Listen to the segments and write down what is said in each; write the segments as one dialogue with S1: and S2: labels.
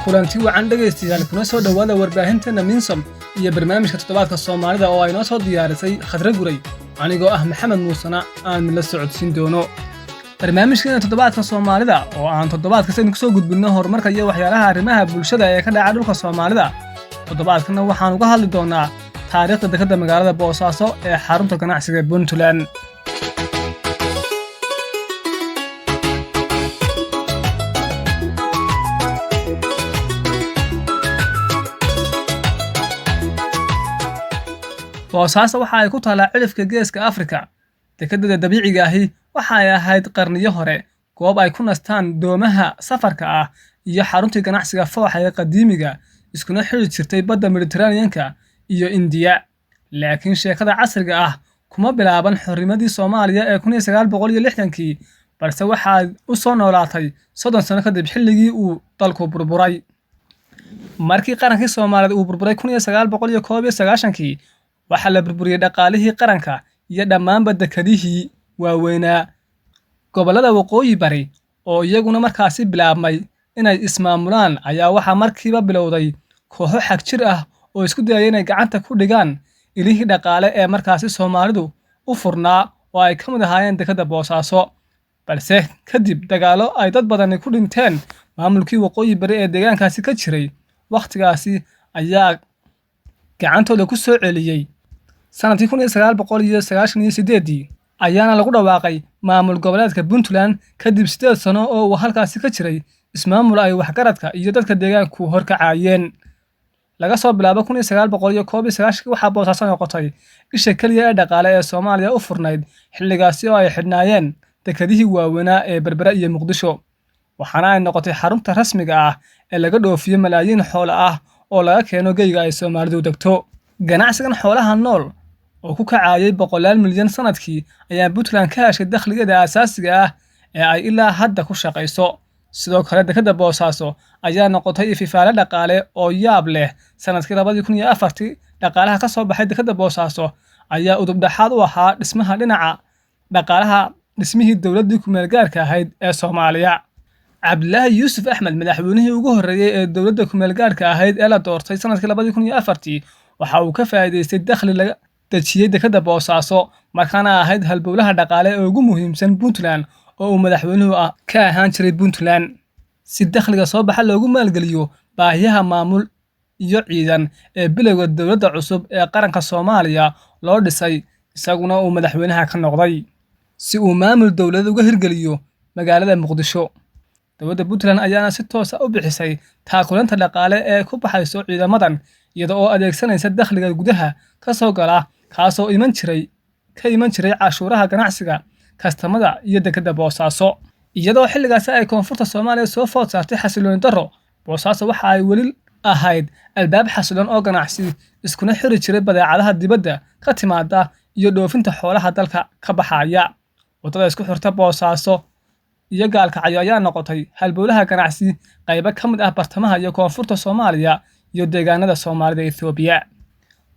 S1: kulanti wacan dhageystayaal kuna soo dhawaada warbaahinteena Minsom iyo barnaamijka toddobaadka Soomaalida oo ay noo soo diyaarisay Khadra Guray anigoo ah Maxamed Muusana aan la socodsiin doono barnaamijkeena toddobaadka Soomaalida oo aan toddobaad kasta ku soo gudbino horumarka iyo waxyaalaha arrimaha bulshada ee ka dhaca dhulka Soomaalida toddobaadkana waxaan uga hadli doonaa taariikhda dekedda magaalada Boosaaso ee xarunta ganacsiga Puntland Boosaaso waxa ay ku taalaa cilifka geeska Afrika dekedda dabiiciga ahi waxa ay ahayd qarniyo hore goob ay ku nastaan doomaha safarka ah iyo xaruntii ganacsiga fooxa ee qadiimiga iskuna xiri jirtay badda Mediterranean-ka iyo India laakiin sheekada casriga ah kuma bilaaban xorrimadii Soomaaliya ee 1960kii balse waxa ay u soo noolaatay 30 sano kadib xilligii uu dalku burburay markii qarankii Soomaaliyeed uu burburay 1991kii waxa la burburiyay dhaqaalihii qaranka iyo dhammaanba dekedihii waaweynaa gobollada waqooyi bari oo iyaguna markaasi bilaabmay inay ismaamulaan ayaa waxa markiiba bilowday kooxo xag jir ah oo isku dayay inay gacanta ku dhigaan ilihii dhaqaale ee markaasi Soomaalidu u furnaa oo ay ka mid ahaayeen dekedda Boosaaso balse kadib dagaalo ay dad badan ku dhinteen maamulkii waqooyi bari ee deegaankaasi ka jiray waqtigaasi ayaa gacantooda ku soo celiyay sanadkii 1998 ayaana lagu dhawaaqay maamul goboleedka Puntland kadib 8 sano oo uu halkaasi ka jiray ismaamul ay waxgaradka iyo dadka deegaanku horkacayeen laga soo bilaabo 1999 waxa Boosaaso noqotay isha kaliya ee dhaqaale ee Soomaaliya u furnayd xilligaasi oo ay xidhnaayeen dekedihii waaweynaa ee Berbera iyo Muqdisho waxaana ay noqotay xarunta rasmiga ah ee laga dhoofiyo malaayiin xoolo ah oo laga keeno geyga ay Soomaalidu degto ganacsigan xoolaha nool oo ku kacayay 100 milyan sanadkii ayaa Puntland ka heshay dakhligeeda asaasiga ah ee ay ilaa hadda ku shaqeyso sidoo kale dekedda Boosaaso ayaa noqotay ififaale dhaqaale oo yaab leh sanadkii 2004 dhaqaalaha ka soo baxay dekedda Boosaaso ayaa udub dhaxaad u ahaa dhismaha dhinaca dhaqaalaha dhismihii dawladda ku meel gaarka ahayd ee Soomaaliya Abdullaahi Yuusuf Axmed madaxweynihii ugu horreeyay ee dawladda ku meel gaarka ahayd ee la doortay sanadkii 2004 waxa uu ka faa'iideystay dakhli laga dajiyay dekedda Boosaaso markaana ahayd halbowlaha dhaqaale ee ugu muhiimsan Puntland oo uu madaxweynuhu ka ahaan jiray Puntland si dakhliga soo baxa loogu maalgeliyo baahiyaha maamul iyo ciidan ee bilowga dawladda cusub ee qaranka Soomaaliya loo dhisay isaguna uu madaxweynaha ka noqday si uu maamul dawlad uga hirgeliyo magaalada Muqdisho dawladda Puntland ayaana si toos ah u bixisay taakulanta dhaqaale ee ku baxayso ciidamadan iyada oo adeegsanaysa dakhliga gudaha ka soo gala kaasoo iman jiray cashuuraha ganacsiga kastamada iyo dekedda Boosaaso iyadoo xilligaas ay koonfurta Soomaaliya soo food saartay xasiloon darro Boosaaso waxa ay weli ahayd albaab xasiloon oo ganacsi iskuna xiri jiray badeecadaha dibadda ka timaada iyo dhoofinta xoolaha dalka ka baxaya wadada isku xirta Boosaaso iyo Gaalkacyo ayaa noqotay halbowlaha ganacsi qayb ka mid ah bartamaha iyo koonfurta Soomaaliya iyo deegaanada Soomaalida Itoobiya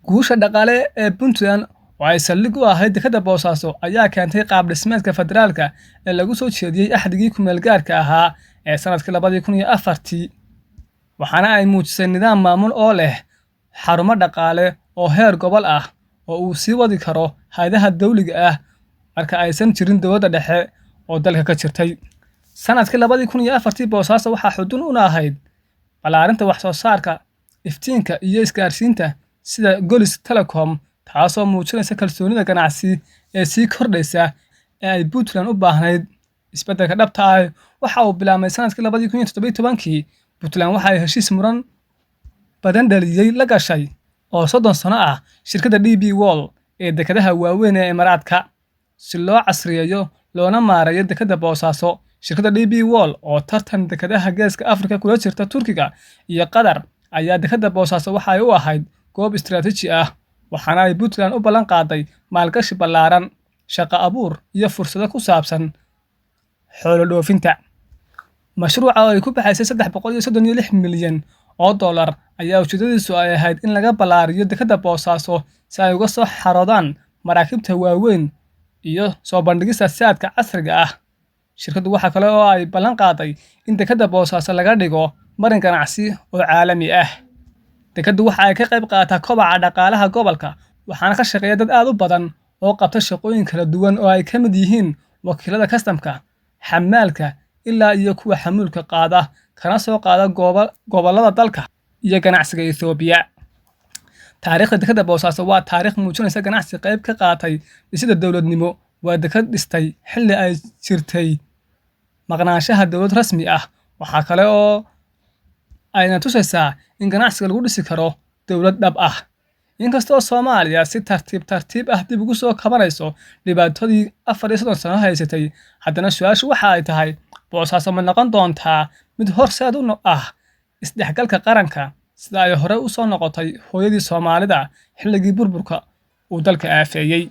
S1: guusha dhaqaale ee Puntland oo ay saldhig u ahayd dekedda Boosaaso ayaa keentay qaab dhismeedka federaalka ee lagu soo jeediyay axdigii ku meel gaarka ahaa ee sanadkii 2004 waxaana ay muujisay nidaam maamul oo leh xarumo dhaqaale oo heer gobol ah oo uu sii wadi karo hay'adaha dawliga ah marka aysan jirin dawladda dhexe oo dalka ka jirtay sanadkii 2004 Boosaaso waxa xudun u ahayd balaarinta wax soo saarka iftiinka iyo isgaarsiinta sida Golis Telecom taasoo muujinaysa kalsoonida ganacsi ee sii kordhaysa ee ay Puntland u baahnayd isbeddelka dhabta ah waxa uu bilaabmay sanadkii 2017kii Puntland waxa ay heshiis muran badan dhaliyay la gashay oo 30 sano ah shirkadda DP World ee dekedaha waaweyn ee Imaaraadka si loo casriyeeyo loona maareeyo dekedda Boosaaso shirkadda DP World oo tartan dekedaha geeska Afrika kula jirta Turkiga iyo Qatar ayaa dekedda Boosaaso waxa ay u ahayd goob istiraatiiji ah waxaana ay Puntland u ballan qaaday maalgashi ballaaran shaqo abuur iyo fursado ku saabsan xoolo dhoofinta mashruuca oo ay ku baxaysay 336 milyan oo dollar ayaa ujeedadiisu ay ahayd in laga ballaariyo dekedda Boosaaso si ay uga soo xaroodaan maraakiibta waaweyn iyo soo bandhigista saadka casriga ah shirkaddu waxa kale oo ay ballan qaaday in dekedda Boosaaso laga dhigo marin ganacsi oo caalami ah. Dekeddu waxa ay ka qayb qaadataa kobaca dhaqaalaha gobolka, waxaana ka shaqeeya dad aad u badan oo qabta shaqooyin kala duwan oo ay ka mid yihiin wakiilada kastamka, xamaalka, ilaa iyo kuwa xamuulka qaada kana soo qaada gobollada dalka iyo ganacsiga Itoobiya. Taariikhda dekedda Boosaaso waa taariikh muujinaysa ganacsi qayb ka qaatay dhisidda dowladnimo. Waa deked dhistay xilli ay jirtay maqnaanshaha dowlad rasmi ah. Waxa kale oo ayna tusaysaa in ganacsiga lagu dhisi karo dowlad dhab ah. Inkastoo Soomaaliya si tartiib ah dib ugu soo kabanayso dhibaatadii 34 sano haysatay, haddana su'aashu waxa ay tahay Boosaaso ma noqon doontaa mid horseed u ah isdhexgalka qaranka sida ay hore u soo noqotay hooyadii Soomaalida xilligii burburka uu dalka aafeeyay.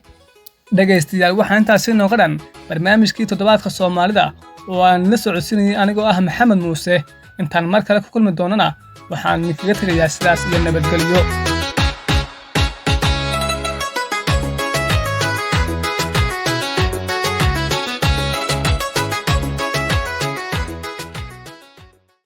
S1: Dhagaystayaal, waxaan intaasi nooga dhan barnaamijkii toddobaadka Soomaalida oo aan la socodsiinayay anigoo ah Maxamed Muuse. Intaan mar kale ku kulmi doonana waxaan idinkaga tegayaa sidaas iyo nabadgelyo.